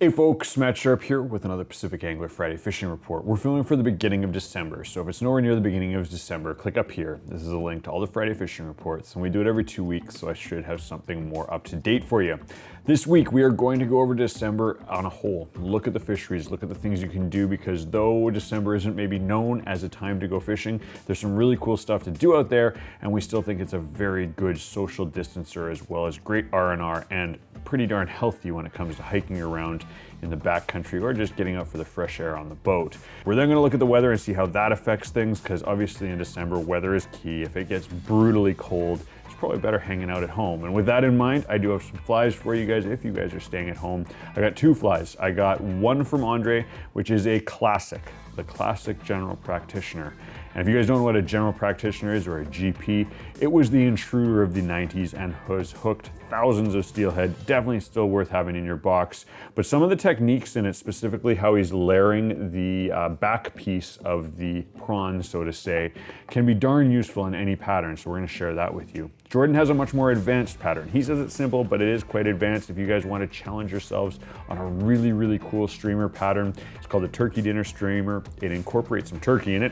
Hey folks, Matt Sharp here with another Pacific Angler Friday Fishing Report. We're filming for the beginning of December, so if it's nowhere near the beginning of December, click up here. This is a link to all the Friday Fishing Reports, and we do it every 2 weeks, so I should have something more up to date for you. This week, we are going to go over December on a whole. Look at the fisheries, look at the things you can do, because though December isn't maybe known as a time to go fishing, there's some really cool stuff to do out there, and we still think it's a very good social distancer as well as great R&R and pretty darn healthy when it comes to hiking around in the backcountry or just getting out for the fresh air on the boat. We're then gonna look at the weather and see how that affects things, because obviously in December, weather is key. If it gets brutally cold, it's probably better hanging out at home. And with that in mind, I do have some flies for you guys if you guys are staying at home. I got 2 flies. I got one from Andre, which is a classic, the classic general practitioner. And if you guys don't know what a general practitioner is, or a GP, it was the intruder of the 90s and has hooked thousands of steelhead. Definitely still worth having in your box. But some of the techniques in it, specifically how he's layering the back piece of the prawn, so to say, can be darn useful in any pattern. So we're gonna share that with you. Jordan has a much more advanced pattern. He says it's simple, but it is quite advanced. If you guys want to challenge yourselves on a really, really cool streamer pattern, it's called the Turkey Dinner Streamer. It incorporates some turkey in it,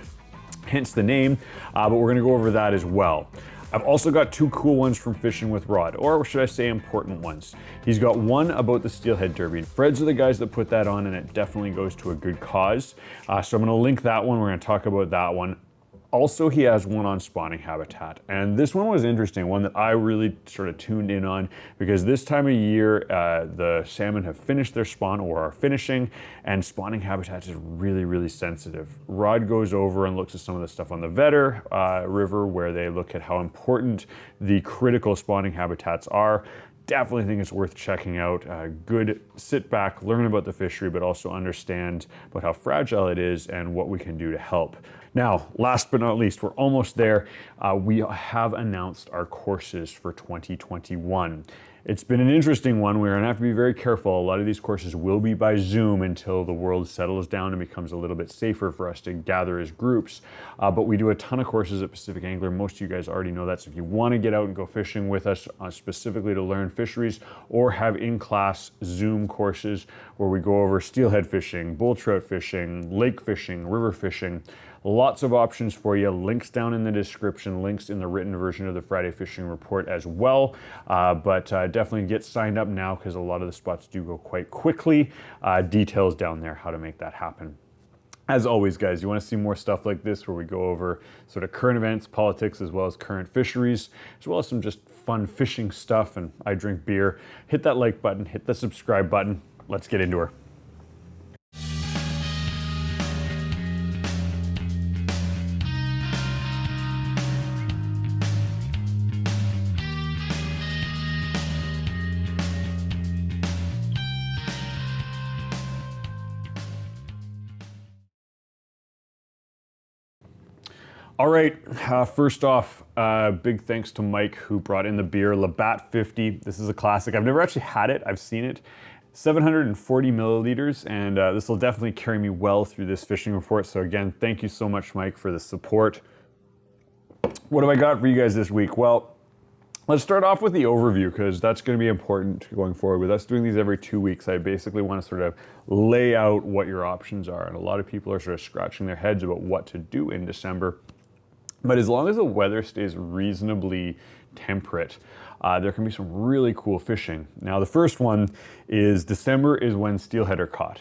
hence the name, but we're gonna go over that as well. I've also got 2 cool ones from Fishing with Rod, or should I say important ones. He's got one about the Steelhead Derby. Fred's are the guys that put that on, and it definitely goes to a good cause. So I'm gonna link that one, we're gonna talk about that one. Also, he has one on spawning habitat, and this one was interesting, one that I really sort of tuned in on, because this time of year, the salmon have finished their spawn or are finishing, and spawning habitat is really, really sensitive. Rod goes over and looks at some of the stuff on the Vedder River, where they look at how important the critical spawning habitats are. Definitely think it's worth checking out. Good sit back, learn about the fishery, but also understand about how fragile it is and what we can do to help. Now, last but not least, we're almost there. We have announced our courses for 2021. It's been an interesting one. We're gonna have to be very careful. A lot of these courses will be by Zoom until the world settles down and becomes a little bit safer for us to gather as groups. But we do a ton of courses at Pacific Angler. Most of you guys already know that. So if you wanna get out and go fishing with us specifically to learn fisheries, or have in-class Zoom courses where we go over steelhead fishing, bull trout fishing, lake fishing, river fishing, lots of options for you. Links down in the description, links in the written version of the Friday Fishing Report as well. But definitely get signed up now, because a lot of the spots do go quite quickly. Details down there how to make that happen. As always, guys, you want to see more stuff like this where we go over sort of current events, politics, as well as current fisheries, as well as some just fun fishing stuff, and I drink beer. Hit that like button, hit the subscribe button. Let's get into her. All right, first off, big thanks to Mike, who brought in the beer, Labatt 50. This is a classic. I've never actually had it, I've seen it. 740 milliliters, and this will definitely carry me well through this fishing report. So again, thank you so much, Mike, for the support. What have I got for you guys this week? Well, let's start off with the overview, because that's going to be important going forward. With us doing these every 2 weeks, I basically want to sort of lay out what your options are. And a lot of people are sort of scratching their heads about what to do in December. But as long as the weather stays reasonably temperate, there can be some really cool fishing. Now, the first one is December is when steelhead are caught.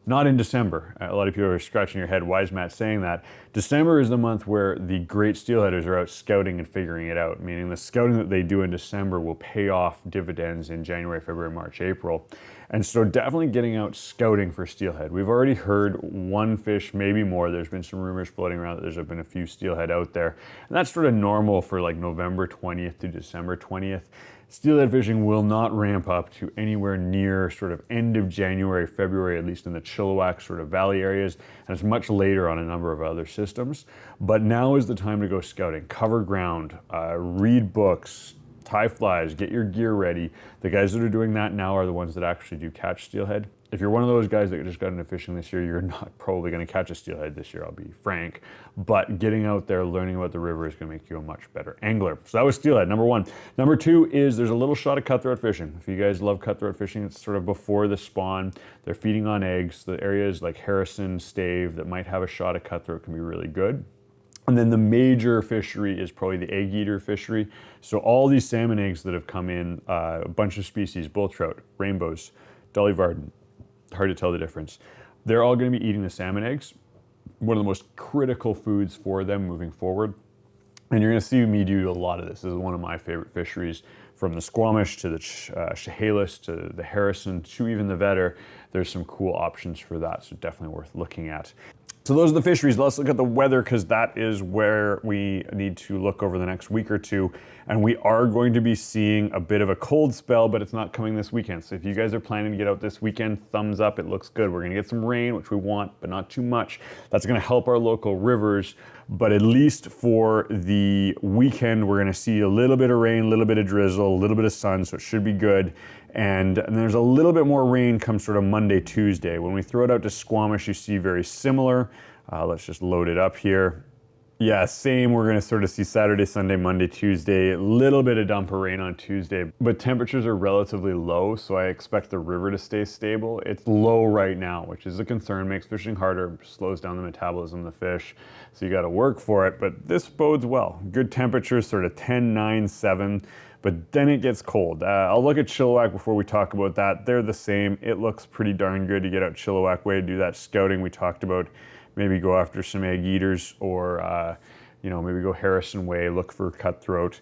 Not in December. A lot of people are scratching your head, why is Matt saying that? December is the month where the great steelheaders are out scouting and figuring it out, meaning the scouting that they do in December will pay off dividends in January, February, March, April. And so definitely getting out scouting for steelhead. We've already heard one fish, maybe more. There's been some rumors floating around that there's been a few steelhead out there. And that's sort of normal for like November 20th to December 20th. Steelhead fishing will not ramp up to anywhere near sort of end of January, February, at least in the Chilliwack sort of valley areas, and it's much later on a number of other systems. But now is the time to go scouting, cover ground, read books, tie flies, get your gear ready. The guys that are doing that now are the ones that actually do catch steelhead. If you're one of those guys that just got into fishing this year, you're not probably going to catch a steelhead this year, I'll be frank. But getting out there, learning about the river is going to make you a much better angler. So that was steelhead, number one. Number two is there's a little shot of cutthroat fishing. If you guys love cutthroat fishing, it's sort of before the spawn. They're feeding on eggs. The areas like Harrison, Stave that might have a shot of cutthroat can be really good. And then the major fishery is probably the egg eater fishery. So all these salmon eggs that have come in, a bunch of species, bull trout, rainbows, Dolly Varden, hard to tell the difference. They're all going to be eating the salmon eggs, one of the most critical foods for them moving forward. And you're going to see me do a lot of this. This is one of my favorite fisheries, from the Squamish to the Chehalis to the Harrison to even the Vedder. There's some cool options for that, so definitely worth looking at. So those are the fisheries. Let's look at the weather, because that is where we need to look over the next week or two. And we are going to be seeing a bit of a cold spell, but it's not coming this weekend. So if you guys are planning to get out this weekend, thumbs up, it looks good. We're gonna get some rain, which we want, but not too much. That's gonna help our local rivers. But at least for the weekend, we're gonna see a little bit of rain, a little bit of drizzle, a little bit of sun, so it should be good. And there's a little bit more rain come sort of Monday, Tuesday. When we throw it out to Squamish, you see very similar. Let's just load it up here. Yeah, same. We're gonna sort of see Saturday, Sunday, Monday, Tuesday, a little bit of dump of rain on Tuesday, but temperatures are relatively low, so I expect the river to stay stable. It's low right now, which is a concern, makes fishing harder, slows down the metabolism of the fish, so you gotta work for it, but this bodes well. Good temperatures, sort of 10, 9, 7, but then it gets cold. I'll look at Chilliwack before we talk about that. They're the same. It looks pretty darn good to get out Chilliwack way, do that scouting we talked about. Maybe go after some egg eaters, or maybe go Harrison way, look for cutthroat.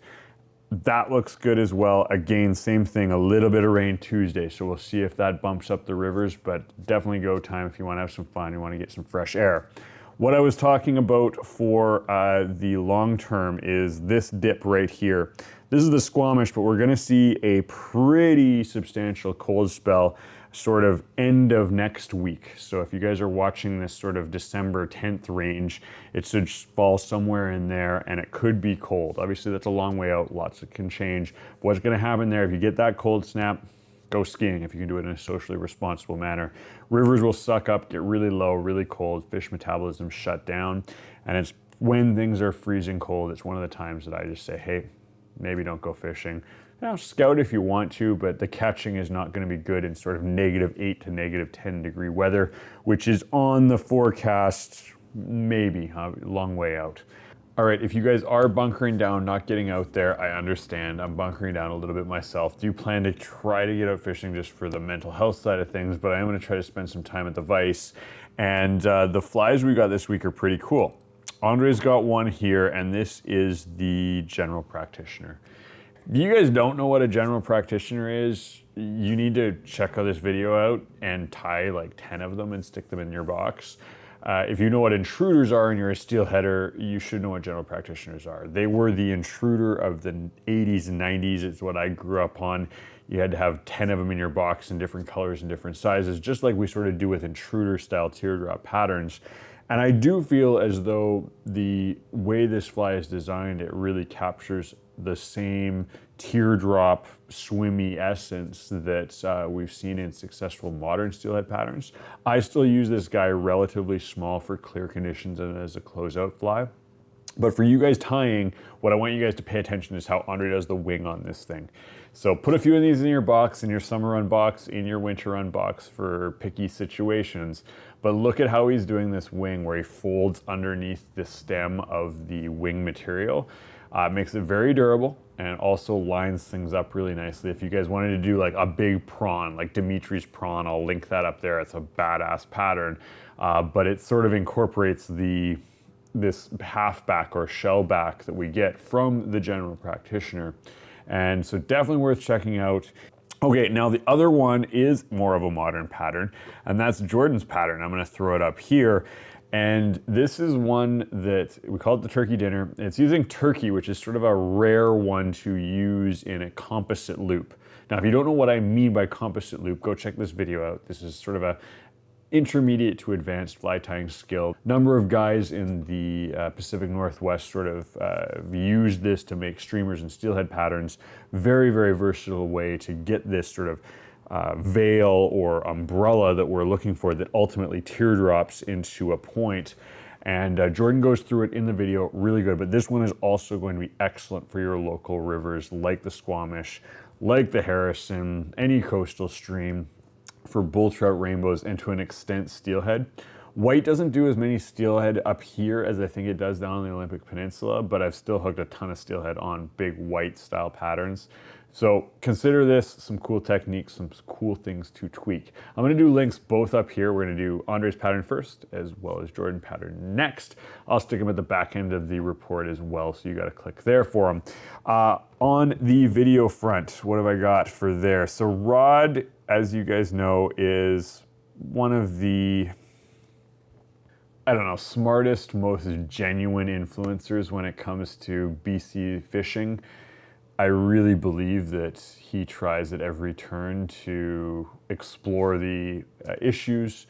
That looks good as well. Again, same thing, a little bit of rain Tuesday, so we'll see if that bumps up the rivers, but definitely go time if you want to have some fun, you want to get some fresh air. What I was talking about for the long term is this dip right here. This is the Squamish, but we're gonna see a pretty substantial cold spell sort of end of next week. So if you guys are watching this sort of December 10th range, it should fall somewhere in there, and it could be cold. Obviously that's a long way out, lots that can change. What's gonna happen there, if you get that cold snap, go skiing if you can do it in a socially responsible manner. Rivers will suck up, get really low, really cold, fish metabolism shut down, and it's when things are freezing cold, it's one of the times that I just say, hey, maybe don't go fishing. Scout if you want to, but the catching is not going to be good in sort of -8 to -10 degree weather, which is on the forecast, maybe, a long way out. All right, if you guys are bunkering down, not getting out there, I understand. I'm bunkering down a little bit myself. Do plan to try to get out fishing just for the mental health side of things, but I am going to try to spend some time at the Vice. And the flies we got this week are pretty cool. Andre's got one here, and this is the general practitioner. If you guys don't know what a general practitioner is, you need to check out this video out and tie like 10 of them and stick them in your box. If you know what intruders are and you're a steelheader, you should know what general practitioners are. They were the intruder of the 80s and 90s. It's what I grew up on. You had to have 10 of them in your box in different colors and different sizes, just like we sort of do with intruder style teardrop patterns. And I do feel as though the way this fly is designed, it really captures the same teardrop swimmy essence that we've seen in successful modern steelhead patterns. I still use this guy relatively small for clear conditions and as a closeout fly. But for you guys tying, what I want you guys to pay attention is how Andre does the wing on this thing. So put a few of these in your box, in your summer run box, in your winter run box for picky situations. But look at how he's doing this wing where he folds underneath the stem of the wing material. Makes it very durable and also lines things up really nicely. If you guys wanted to do like a big prawn, like Dimitri's prawn, I'll link that up there. It's a badass pattern, but it sort of incorporates this halfback or shell back that we get from the general practitioner. And so definitely worth checking out. Okay, now the other one is more of a modern pattern, and that's Jordan's pattern. I'm gonna throw it up here. And this is one that we call it the turkey dinner. It's using turkey, which is sort of a rare one to use in a composite loop. Now, if you don't know what I mean by composite loop, go check this video out. This is sort of a intermediate to advanced fly tying skill. Number of guys in the Pacific Northwest sort of used this to make streamers and steelhead patterns. Very, very versatile way to get this sort of veil or umbrella that we're looking for that ultimately teardrops into a point. And Jordan goes through it in the video, really good. But this one is also going to be excellent for your local rivers like the Squamish, like the Harrison, any coastal stream, for bull trout, rainbows, and to an extent steelhead. White doesn't do as many steelhead up here as I think it does down on the Olympic Peninsula, but I've still hooked a ton of steelhead on big white style patterns. So consider this some cool techniques, some cool things to tweak. I'm gonna do links both up here. We're gonna do Andre's pattern first, as well as Jordan pattern next. I'll stick them at the back end of the report as well, so you gotta click there for them. On the video front, what have I got for there? So Rod, as you guys know, is one of the, I don't know, smartest, most genuine influencers when it comes to BC fishing. I really believe that he tries at every turn to explore the issues,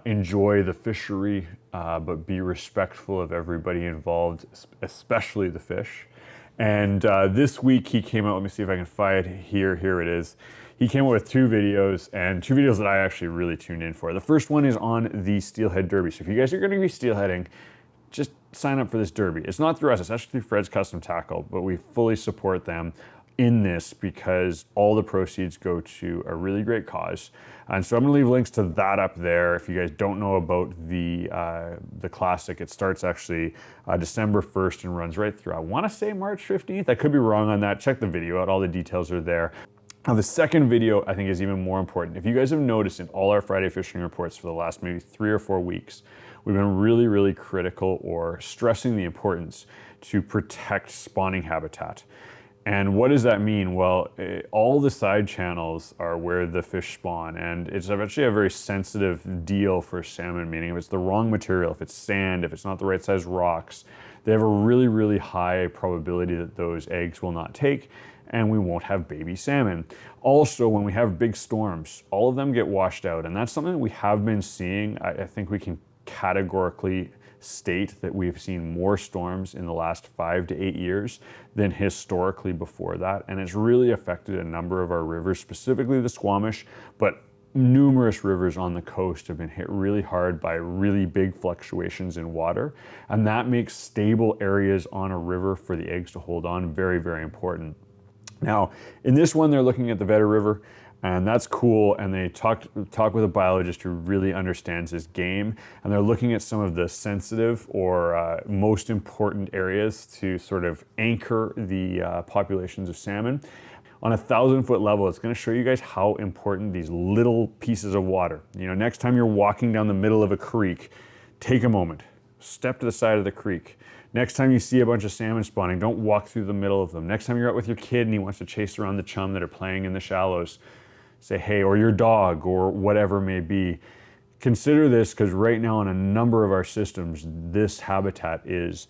enjoy the fishery, but be respectful of everybody involved, especially the fish. And this week he came out, let me see if I can find it here, here it is. He came out with two videos, and two videos that I actually really tuned in for. The first one is on the Steelhead Derby. So if you guys are gonna be steelheading, just sign up for this derby. It's not through us, it's actually through Fred's Custom Tackle, but we fully support them in this because all the proceeds go to a really great cause. And so I'm gonna leave links to that up there. If you guys don't know about the Classic, it starts actually December 1st and runs right through, I wanna say March 15th. I could be wrong on that. Check the video out, all the details are there. Now the second video I think is even more important. If you guys have noticed in all our Friday fishing reports for the last maybe 3 or 4 weeks, we've been really, really critical or stressing the importance to protect spawning habitat. And what does that mean? Well, all the side channels are where the fish spawn, and it's actually a very sensitive deal for salmon, meaning if it's the wrong material, if it's sand, if it's not the right size rocks, they have a really, really high probability that those eggs will not take, and we won't have baby salmon. Also, when we have big storms, all of them get washed out, and that's something that we have been seeing. I think we can categorically state that we've seen more storms in the last 5 to 8 years than historically before that, and it's really affected a number of our rivers, specifically the Squamish, but numerous rivers on the coast have been hit really hard by really big fluctuations in water, and that makes stable areas on a river for the eggs to hold on very, very important. Now, in this one, they're looking at the Vedder River, and that's cool, and they talk with a biologist who really understands his game, and they're looking at some of the sensitive or most important areas to sort of anchor the populations of salmon. On a 1,000-foot level, it's gonna show you guys how important these little pieces of water. You know, next time you're walking down the middle of a creek, take a moment, step to the side of the creek. Next time you see a bunch of salmon spawning, don't walk through the middle of them. Next time you're out with your kid and he wants to chase around the chum that are playing in the shallows, say hey, or your dog, or whatever may be. Consider this, because right now in a number of our systems, this habitat is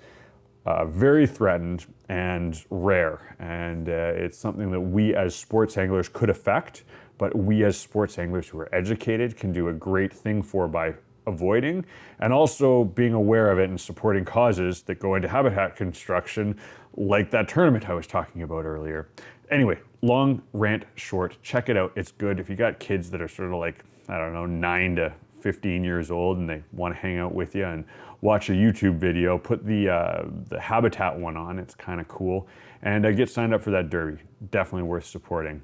very threatened and rare. And it's something that we as sports anglers could affect, but we as sports anglers who are educated can do a great thing for by avoiding, and also being aware of it and supporting causes that go into habitat construction, like that tournament I was talking about earlier. Anyway, long rant short, check it out, it's good. If you got kids that are sort of like, I don't know, 9 to 15 years old and they want to hang out with you and watch a YouTube video, put the habitat one on, it's kind of cool. And get signed up for that derby, definitely worth supporting.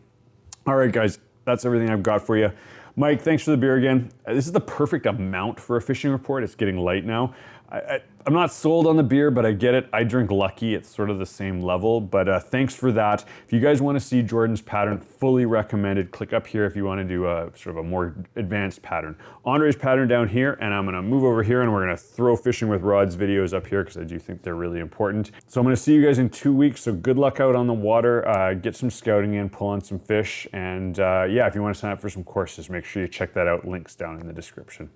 All right guys, that's everything I've got for you. Mike, thanks for the beer again. This is the perfect amount for a fishing report. It's getting light now. I'm not sold on the beer, but I get it. I drink Lucky. It's sort of the same level, but thanks for that. If you guys want to see Jordan's pattern, fully recommended. Click up here if you want to do a sort of a more advanced pattern. Andre's pattern down here, and I'm going to move over here and we're going to throw Fishing with Rods videos up here because I do think they're really important. So I'm going to see you guys in 2 weeks. So good luck out on the water. Get some scouting in, pull on some fish, and yeah, if you want to sign up for some courses, make sure you check that out. Links down in the description.